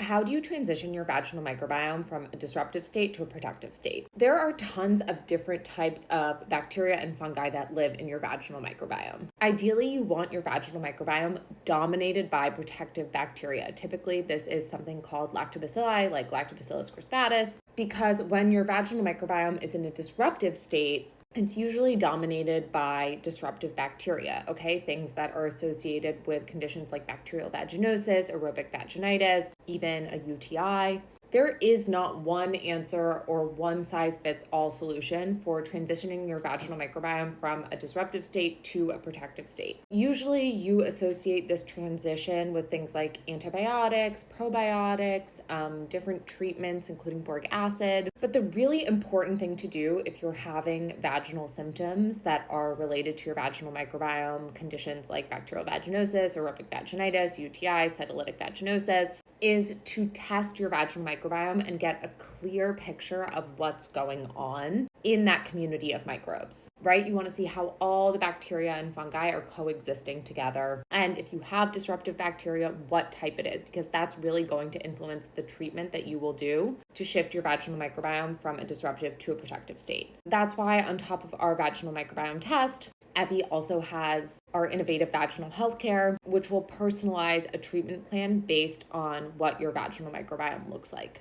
How do you transition your vaginal microbiome from a disruptive state to a protective state? There are tons of different types of bacteria and fungi that live in your vaginal microbiome. Ideally, you want your vaginal microbiome dominated by protective bacteria. Typically, this is something called lactobacilli, like Lactobacillus crispatus, because when your vaginal microbiome is in a disruptive state, it's usually dominated by disruptive bacteria, okay? Things that are associated with conditions like bacterial vaginosis, aerobic vaginitis, even a UTI. There is not one answer or one size fits all solution for transitioning your vaginal microbiome from a disruptive state to a protective state. Usually you associate this transition with things like antibiotics, probiotics, different treatments, including boric acid. But the really important thing to do if you're having vaginal symptoms that are related to your vaginal microbiome, conditions like bacterial vaginosis, aerobic vaginitis, UTI, cytolytic vaginosis, is to test your vaginal microbiome and get a clear picture of what's going on in that community of microbes, right? You want to see how all the bacteria and fungi are coexisting together. And if you have disruptive bacteria, what type it is, because that's really going to influence the treatment that you will do to shift your vaginal microbiome from a disruptive to a protective state. That's why on top of our vaginal microbiome test, Evie also has our innovative vaginal healthcare, which will personalize a treatment plan based on what your vaginal microbiome looks like.